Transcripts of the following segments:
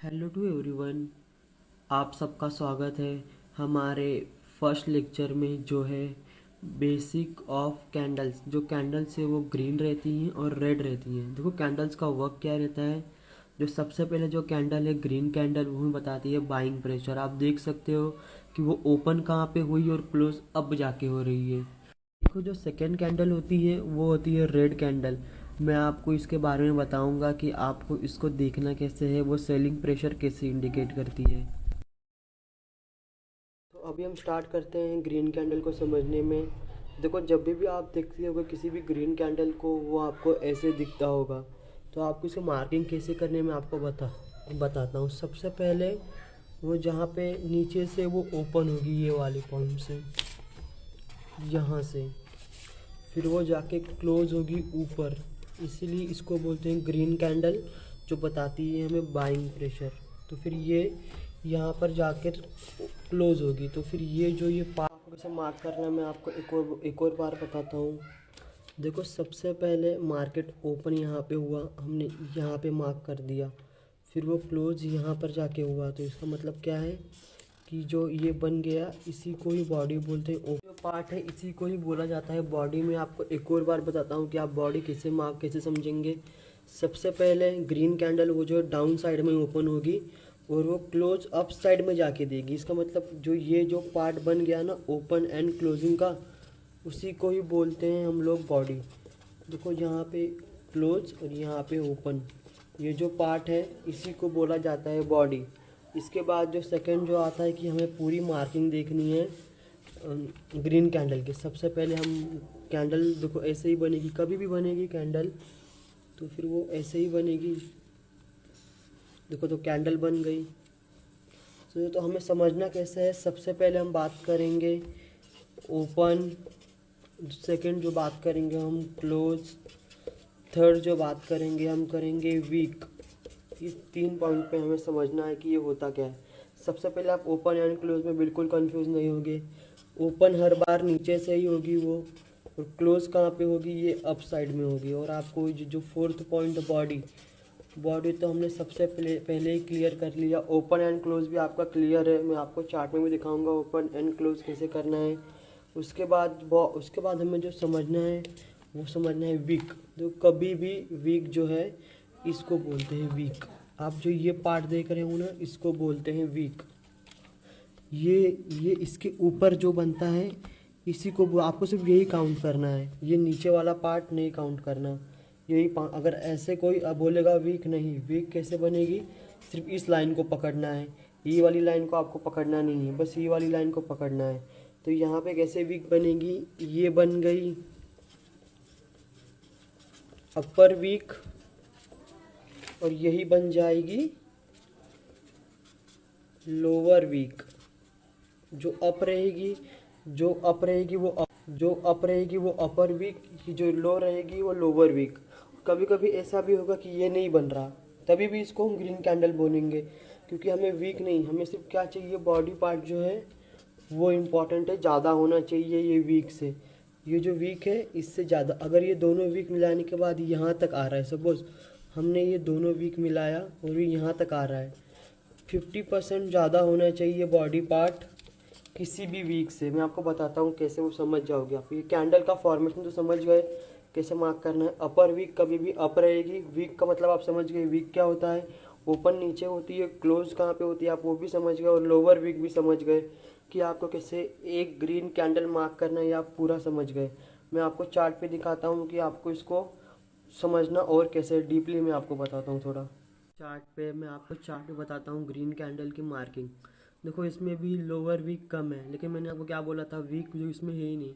Hello to everyone. आप सबका स्वागत है हमारे फर्स्ट लेक्चर में जो है बेसिक ऑफ कैंडल्स। जो कैंडल्स है वो ग्रीन रहती हैं और रेड रहती हैं। देखो कैंडल्स का वर्क क्या रहता है। जो सबसे पहले जो कैंडल है ग्रीन कैंडल, वो हमें बताती है बाइंग प्रेशर। आप देख सकते हो कि वो ओपन कहाँ पे हुई और क्लोज अब जाके हो रही है। देखो जो सेकेंड कैंडल होती है वो होती है रेड कैंडल। मैं आपको इसके बारे में बताऊंगा कि आपको इसको देखना कैसे है, वो सेलिंग प्रेशर कैसे इंडिकेट करती है। तो अभी हम स्टार्ट करते हैं ग्रीन कैंडल को समझने में। देखो जब भी आप देखते होगे किसी भी ग्रीन कैंडल को, वो आपको ऐसे दिखता होगा। तो आपको इसको मार्किंग कैसे करने में आपको बताता हूँ। सबसे पहले वो जहाँ पे नीचे से वो ओपन होगी ये वाले पॉइंट से, यहाँ से, फिर वो जाके क्लोज होगी ऊपर, इसीलिए इसको बोलते हैं ग्रीन कैंडल, जो बताती है हमें बाइंग प्रेशर। तो फिर ये यहाँ पर जाकर क्लोज होगी। तो फिर ये जो ये पार्ट कैसे मार्क करना है मैं आपको एक और बार बताता हूँ। देखो सबसे पहले मार्केट ओपन यहाँ पे हुआ, हमने यहाँ पे मार्क कर दिया। फिर वो क्लोज यहाँ पर जाके हुआ, तो इसका मतलब क्या है कि जो ये बन गया इसी को ही बॉडी बोलते हैं। जो पार्ट है इसी को ही बोला जाता है बॉडी। में आपको एक और बार बताता हूँ कि आप बॉडी कैसे मार्क कैसे समझेंगे। सबसे पहले ग्रीन कैंडल वो जो डाउन साइड में ओपन होगी और वो क्लोज अप साइड में जाके देगी। इसका मतलब जो ये जो पार्ट बन गया ना ओपन एंड क्लोजिंग का, उसी को ही बोलते हैं हम लोग बॉडी। देखो यहाँ पे क्लोज और यहाँ पे ओपन, ये जो पार्ट है इसी को बोला जाता है बॉडी। इसके बाद जो सेकंड जो आता है कि हमें पूरी मार्किंग देखनी है ग्रीन कैंडल की। सबसे पहले हम कैंडल देखो ऐसे ही बनेगी, कभी भी बनेगी कैंडल तो फिर वो ऐसे ही बनेगी। देखो तो कैंडल बन गई। तो हमें समझना कैसे है, सबसे पहले हम बात करेंगे ओपन, सेकंड जो बात करेंगे हम क्लोज, थर्ड जो बात करेंगे हम करेंगे वीक। इस 3 पॉइंट पे हमें समझना है कि ये होता क्या है। सबसे पहले आप ओपन एंड क्लोज में बिल्कुल कंफ्यूज नहीं होगे। ओपन हर बार नीचे से ही होगी वो, और क्लोज कहाँ पे होगी, ये अप साइड में होगी। और आपको जो फोर्थ पॉइंट बॉडी, बॉडी तो हमने सबसे पहले ही क्लियर कर लिया। ओपन एंड क्लोज भी आपका क्लियर है, मैं आपको चार्ट में भी दिखाऊंगा ओपन एंड क्लोज कैसे करना है। उसके बाद हमें जो समझना है वो समझना है वीक। तो कभी भी वीक जो है इसको बोलते हैं वीक। आप जो ये पार्ट देख रहे हो ना इसको बोलते हैं वीक। ये इसके ऊपर जो बनता है इसी को आपको सिर्फ यही काउंट करना है, ये नीचे वाला पार्ट नहीं काउंट करना। अगर ऐसे कोई बोलेगा वीक नहीं, वीक कैसे बनेगी, सिर्फ इस लाइन को पकड़ना है, ये वाली लाइन को आपको पकड़ना नहीं है, बस ये वाली लाइन को पकड़ना है। तो यहाँ पे कैसे वीक बनेगी, ये बन गई अपर वीक, और यही बन जाएगी लोअर वीक। जो अप रहेगी वो अपर वीक, जो लो रहेगी वो लोअर वीक। कभी कभी ऐसा भी होगा कि ये नहीं बन रहा, तभी भी इसको हम ग्रीन कैंडल बोलेंगे, क्योंकि हमें वीक नहीं, हमें सिर्फ क्या चाहिए, बॉडी पार्ट जो है वो इम्पॉर्टेंट है, ज़्यादा होना चाहिए ये वीक से। ये जो वीक है इससे ज़्यादा, अगर ये दोनों वीक मिलाने के बाद यहाँ तक आ रहा है, सपोज हमने ये दोनों वीक मिलाया और ये यहाँ तक आ रहा है, 50% ज़्यादा होना चाहिए बॉडी पार्ट किसी भी वीक से। मैं आपको बताता हूँ कैसे, वो समझ जाओगे आप। ये कैंडल का फॉर्मेशन तो समझ गए कैसे मार्क करना है। अपर वीक कभी भी अप रहेगी, वीक का मतलब आप समझ गए वीक क्या होता है। ओपन नीचे होती है, क्लोज कहाँ पे होती है आप वो भी समझ गए, और लोअर वीक भी समझ गए कि आपको कैसे एक ग्रीन कैंडल मार्क करना है, ये आप पूरा समझ गए। मैं आपको चार्ट पे दिखाता हूँ कि आपको इसको समझना और कैसे डीपली मैं आपको बताता हूँ थोड़ा। मैं आपको चार्ट पे बताता हूँ ग्रीन कैंडल की मार्किंग। देखो इसमें भी लोअर वीक कम है, लेकिन मैंने आपको क्या बोला था, वीक जो इसमें है ही नहीं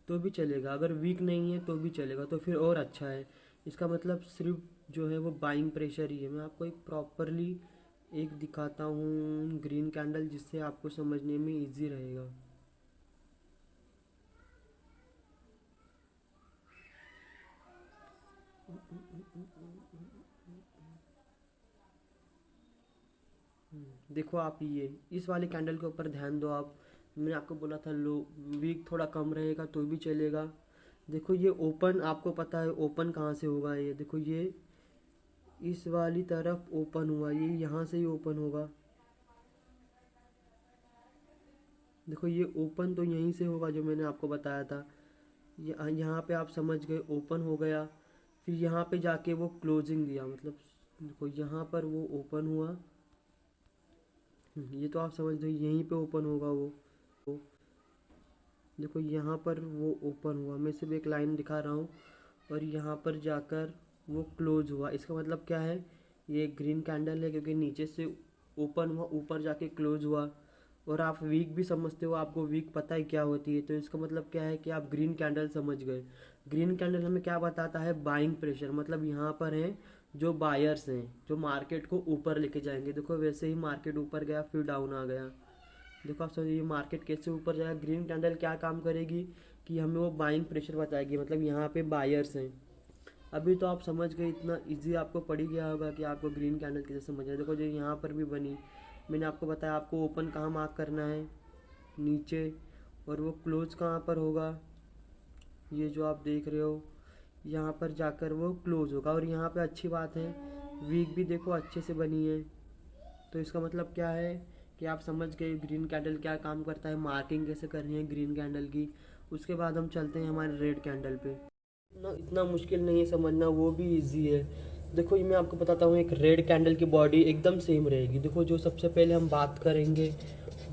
तो भी चलेगा। अगर वीक नहीं है तो भी चलेगा, तो फिर और अच्छा है। इसका मतलब सिर्फ जो है वो बाइंग प्रेशर ही है। मैं आपको एक प्रॉपरली एक दिखाता हूँ ग्रीन कैंडल, जिससे आपको समझने में इजी रहेगा। देखो आप ये इस वाले कैंडल के ऊपर ध्यान दो आप। मैंने आपको बोला था लो वीक थोड़ा कम रहेगा तो भी चलेगा। देखो ये ओपन, आपको पता है ओपन कहाँ से होगा, ये देखो ये इस वाली तरफ ओपन हुआ, ये यहाँ से ही ओपन होगा। देखो ये ओपन तो यहीं से होगा जो मैंने आपको बताया था। यहाँ पे आप समझ गए ओपन हो गया, फिर यहाँ पे जाके वो क्लोजिंग दिया, मतलब देखो यहाँ पर वो ओपन हुआ। ये तो आप समझ लो यहीं पे ओपन होगा वो देखो यहाँ पर वो ओपन हुआ, मैं सिर्फ एक लाइन दिखा रहा हूँ, और यहाँ पर जाकर वो क्लोज हुआ। इसका मतलब क्या है, ये ग्रीन कैंडल है क्योंकि नीचे से ओपन हुआ, ऊपर जाके क्लोज हुआ। और आप वीक भी समझते हो, आपको वीक पता है क्या होती है, तो इसका मतलब क्या है कि आप ग्रीन कैंडल समझ गए। ग्रीन कैंडल हमें क्या बताता है, बाइंग प्रेशर, मतलब यहाँ पर है जो बायर्स हैं जो मार्केट को ऊपर लेके जाएंगे। देखो वैसे ही मार्केट ऊपर गया फिर डाउन आ गया। देखो आप समझिए मार्केट कैसे ऊपर जाएगा। ग्रीन कैंडल क्या काम करेगी कि हमें वो बाइंग प्रेशर बताएगी, मतलब यहाँ पे बायर्स हैं। अभी तो आप समझ गए, इतना इजी आपको पड़ ही गया होगा कि आपको ग्रीन कैंडल कैसे समझना है। देखो जो यहाँ पर भी बनी, मैंने आपको बताया आपको ओपन कहाँ मार्क करना है, नीचे, और वो क्लोज कहाँ पर होगा, ये जो आप देख रहे हो यहाँ पर जाकर वो क्लोज होगा। और यहाँ पे अच्छी बात है वीक भी देखो अच्छे से बनी है, तो इसका मतलब क्या है कि आप समझ गए ग्रीन कैंडल क्या काम करता है, मार्किंग कैसे करनी है ग्रीन कैंडल की। उसके बाद हम चलते हैं हमारे रेड कैंडल पे। इतना मुश्किल नहीं है समझना, वो भी इजी है। देखो ये मैं आपको बताता हूँ, एक रेड कैंडल की बॉडी एकदम सेम रहेगी। देखो जो सबसे पहले हम बात करेंगे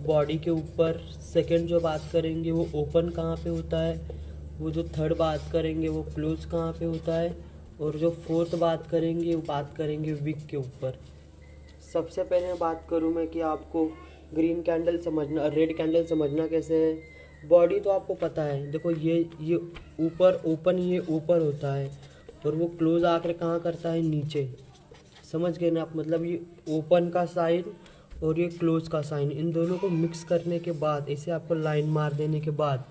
बॉडी के ऊपर, सेकंड जो बात करेंगे वो ओपन कहाँ पे होता है, वो जो थर्ड बात करेंगे वो क्लोज कहाँ पे होता है, और जो फोर्थ बात करेंगे वो बात करेंगे विक के ऊपर। सबसे पहले मैं बात करूँ मैं कि आपको ग्रीन कैंडल समझना, रेड कैंडल समझना कैसे है। बॉडी तो आपको पता है, देखो ये ऊपर ओपन, ये ऊपर होता है, और वो क्लोज आकर कहाँ करता है, नीचे। समझ गए ना आप, मतलब ये ओपन का साइन और ये क्लोज का साइन, इन दोनों को मिक्स करने के बाद, इसे आपको लाइन मार देने के बाद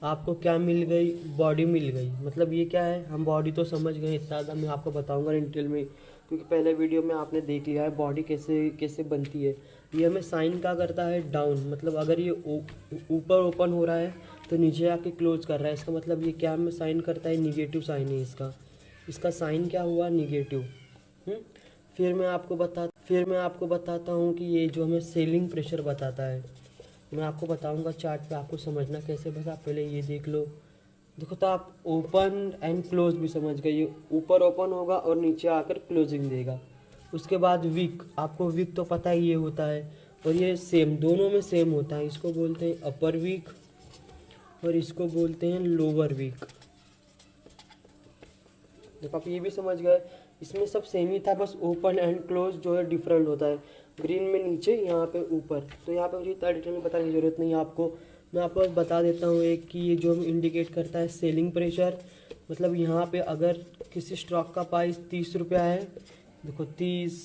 आपको क्या मिल गई, बॉडी मिल गई। मतलब ये क्या है, हम बॉडी तो समझ गए, इतना ज़्यादा मैं आपको बताऊंगा डिटेल में, क्योंकि पहले वीडियो में आपने देख लिया है बॉडी कैसे कैसे बनती है। ये हमें साइन क्या करता है, डाउन, मतलब अगर ये ऊपर ओपन हो रहा है तो नीचे आके क्लोज कर रहा है, इसका मतलब ये क्या हमें साइन करता है, निगेटिव साइन है इसका। इसका साइन क्या हुआ, निगेटिव। फिर मैं आपको बताता हूँ कि ये जो हमें सेलिंग प्रेशर बताता है, मैं आपको बताऊंगा चार्ट पे, आपको समझना कैसे, बस आप पहले ये देख लो। देखो तो आप ओपन एंड क्लोज भी समझ गए, ये ऊपर ओपन होगा और नीचे आकर क्लोजिंग देगा। उसके बाद वीक, आपको वीक तो पता ही ये होता है, और ये सेम, दोनों में सेम होता है। इसको बोलते हैं अपर वीक और इसको बोलते हैं लोअर वीक। देखो आप ये भी समझ गए, इसमें सब सेम ही था, बस ओपन एंड क्लोज जो है डिफरेंट होता है। ग्रीन में नीचे, यहाँ पे ऊपर, तो यहाँ पे मुझे इतना डिटेल में बताने की ज़रूरत नहीं है आपको। मैं आपको बस बता देता हूँ एक कि ये जो इंडिकेट करता है सेलिंग प्रेशर, मतलब यहाँ पे अगर किसी स्टॉक का प्राइस 30 रुपया है, देखो 30,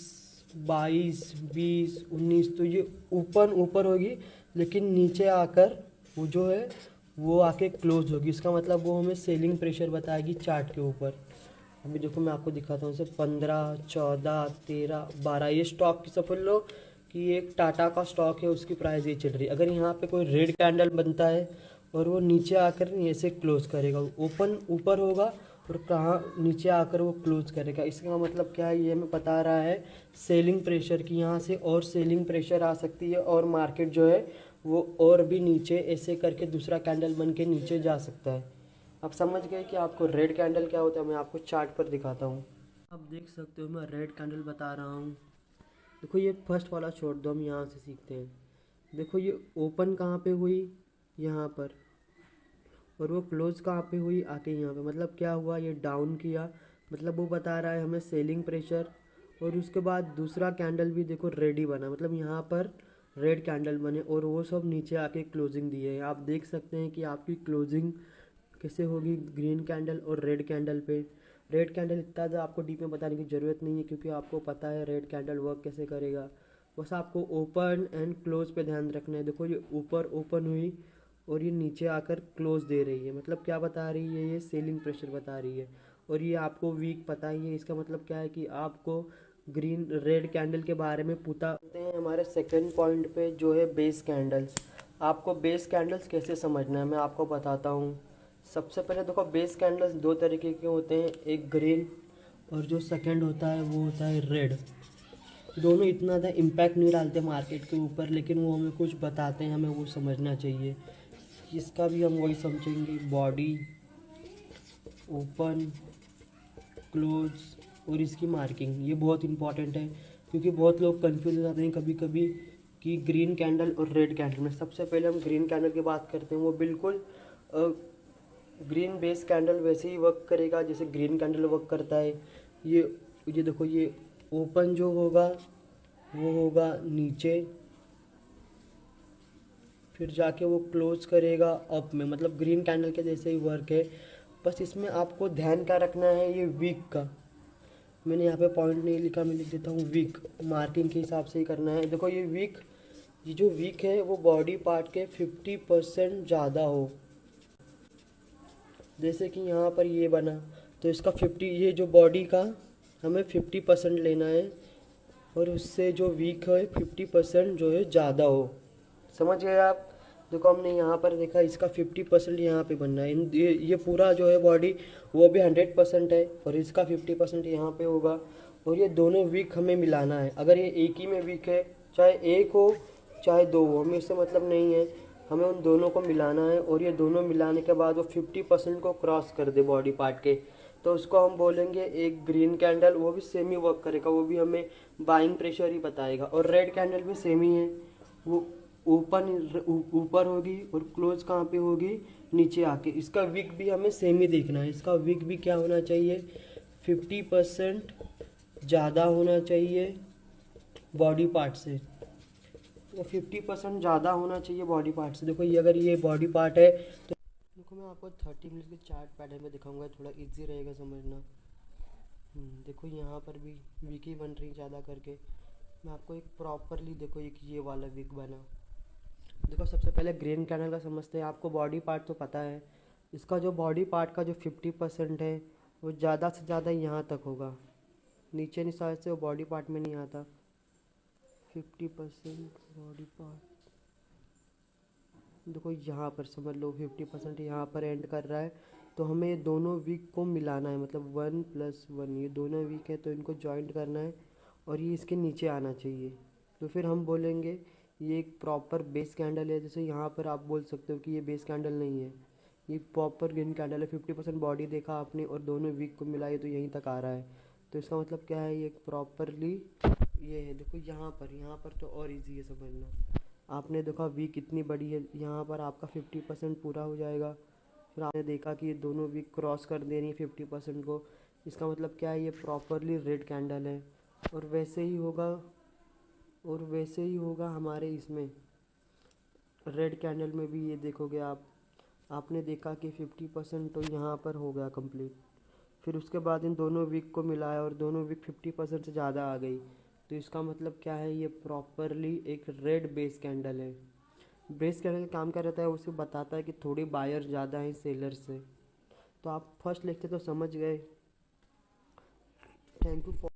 22, 20, 19, तो ये ऊपर होगी, लेकिन नीचे आकर वो जो है वो आके क्लोज होगी। इसका मतलब वो हमें सेलिंग प्रेशर बताएगी चार्ट के ऊपर। अभी देखो मैं आपको दिखाता हूँ, जैसे 15, 14, 13, 12, ये स्टॉक की समझ लो कि एक टाटा का स्टॉक है, उसकी प्राइस ये चल रही है। अगर यहाँ पे कोई रेड कैंडल बनता है और वो नीचे आकर ऐसे क्लोज करेगा, ओपन ऊपर होगा और कहाँ नीचे आकर वो क्लोज करेगा, इसका मतलब क्या है, ये हमें बता रहा है सेलिंग प्रेशर की। यहाँ से और सेलिंग प्रेशर आ सकती है, और मार्केट जो है वो और भी नीचे ऐसे करके दूसरा कैंडल बन के नीचे जा सकता है। आप समझ गए कि आपको रेड कैंडल क्या होता है, मैं आपको चार्ट पर दिखाता हूँ। आप देख सकते हो मैं रेड कैंडल बता रहा हूँ। देखो ये फर्स्ट वाला छोड़ दो, हम यहाँ से सीखते हैं। देखो ये ओपन कहाँ पे हुई, यहाँ पर, और वो क्लोज कहाँ पे हुई, आके यहाँ पे। मतलब क्या हुआ, ये डाउन किया, मतलब वो बता रहा है हमें सेलिंग प्रेशर। और उसके बाद दूसरा कैंडल भी देखो रेड ही बना, मतलब यहाँ पर रेड कैंडल बने, और वो सब नीचे आके क्लोजिंग दी है। आप देख सकते हैं कि आपकी क्लोजिंग कैसे होगी ग्रीन कैंडल और रेड कैंडल पे। रेड कैंडल इतना ज़्यादा आपको डीप में बताने की ज़रूरत नहीं है, क्योंकि आपको पता है रेड कैंडल वर्क कैसे करेगा। बस आपको ओपन एंड क्लोज पे ध्यान रखना है। देखो ये ऊपर ओपन हुई और ये नीचे आकर क्लोज दे रही है, मतलब क्या बता रही है, ये सेलिंग प्रेशर बता रही है। और ये आपको वीक पता ही है, इसका मतलब क्या है कि आपको ग्रीन रेड कैंडल के बारे में पता हैं। हमारे सेकंड पॉइंट पे जो है बेस कैंडल्स। आपको बेस कैंडल्स कैसे समझना है मैं आपको बताता हूँ। सबसे पहले देखो बेस कैंडल्स दो तरीके के होते हैं, एक ग्रीन और जो सेकंड होता है वो होता है रेड। दोनों इतना ज़्यादा इम्पैक्ट नहीं डालते मार्केट के ऊपर, लेकिन वो हमें कुछ बताते हैं, हमें वो समझना चाहिए। इसका भी हम वही समझेंगे, बॉडी, ओपन, क्लोज और इसकी मार्किंग। ये बहुत इंपॉर्टेंट है क्योंकि बहुत लोग कंफ्यूज हो जाते हैं कभी कभी कि ग्रीन कैंडल और रेड कैंडल में। सबसे पहले हम ग्रीन कैंडल की बात करते हैं। वो बिल्कुल ग्रीन बेस कैंडल वैसे ही वर्क करेगा जैसे ग्रीन कैंडल वर्क करता है। ये देखो, ये ओपन जो होगा वो होगा नीचे, फिर जाके वो क्लोज करेगा अप में, मतलब ग्रीन कैंडल के जैसे ही वर्क है। बस इसमें आपको ध्यान क्या रखना है, ये वीक का, मैंने यहाँ पे पॉइंट नहीं लिखा, मैं लिख देता हूँ वीक, मार्किंग के हिसाब से ही करना है। देखो ये वीक, ये जो वीक है वो बॉडी पार्ट के 50% ज़्यादा हो। जैसे कि यहाँ पर ये बना तो इसका 50, ये जो बॉडी का हमें 50% लेना है और उससे जो वीक है 50% जो है ज़्यादा हो। समझ गए आप? देखो हमने यहाँ पर देखा, इसका 50% यहाँ पे बनना है। ये पूरा जो है बॉडी वो भी 100% है और इसका 50% यहाँ पे होगा। और ये दोनों वीक हमें मिलाना है। अगर ये एक ही में वीक है, चाहे एक हो चाहे दो हो, हमें इससे मतलब नहीं है, हमें उन दोनों को मिलाना है। और ये दोनों मिलाने के बाद वो 50% को क्रॉस कर दे बॉडी पार्ट के, तो उसको हम बोलेंगे एक ग्रीन कैंडल। वो भी सेम ही वर्क करेगा, वो भी हमें बाइंग प्रेशर ही बताएगा। और रेड कैंडल भी सेम ही है, वो ओपन ऊपर होगी और क्लोज कहाँ पे होगी, नीचे आके। इसका विक भी हमें सेम ही देखना है। इसका विक भी क्या होना चाहिए, 50% ज़्यादा होना चाहिए बॉडी पार्ट से। तो 50% ज़्यादा होना चाहिए बॉडी पार्ट से। देखो ये अगर ये बॉडी पार्ट है तो देखो मैं आपको 30 मिनट के चार्ट पैटर्न में दिखाऊंगा, थोड़ा इजी रहेगा समझना। देखो यहाँ पर भी विक ही बन रही ज़्यादा करके। मैं आपको एक प्रॉपरली, देखो एक ये वाला विक बना। देखो सबसे पहले ग्रीन कैंडल का समझते हैं। आपको बॉडी पार्ट तो पता है, इसका जो बॉडी पार्ट का जो 50% है वो ज़्यादा से ज़्यादा यहाँ तक होगा, नीचे नहीं साइड से वो बॉडी पार्ट में नहीं आता। 50% बॉडी पार्ट, देखो यहाँ पर समझ लो 50% यहाँ पर एंड कर रहा है। तो हमें ये दोनों वीक को मिलाना है, मतलब 1+1, ये दोनों वीक है तो इनको जॉइंट करना है और ये इसके नीचे आना चाहिए। तो फिर हम बोलेंगे ये एक प्रॉपर बेस कैंडल है। जैसे यहाँ पर आप बोल सकते हो कि ये बेस कैंडल नहीं है, ये प्रॉपर ग्रीन कैंडल है। 50% बॉडी देखा आपने और दोनों वीक को मिलाए तो यहीं तक आ रहा है। तो इसका मतलब क्या है, ये प्रॉपरली ये है। देखो यहाँ पर तो और इजी है समझना। आपने देखा वीक कितनी बड़ी है, यहाँ पर आपका 50% पूरा हो जाएगा। फिर आपने देखा कि ये दोनों वीक क्रॉस कर दे रही है 50% को। इसका मतलब क्या है, ये प्रॉपरली रेड कैंडल है। और वैसे ही होगा हमारे इसमें रेड कैंडल में भी। ये देखोगे आपने देखा कि 50% तो यहाँ पर हो गया कंप्लीट। फिर उसके बाद इन दोनों वीक को मिलाया और दोनों वीक 50% से ज़्यादा आ गई। तो इसका मतलब क्या है, ये प्रॉपरली एक रेड बेस कैंडल है। बेस कैंडल का काम क्या रहता है, उसे बताता है कि थोड़ी बायर ज़्यादा है सेलर से। तो आप फर्स्ट लिखते तो समझ गए। Thank you for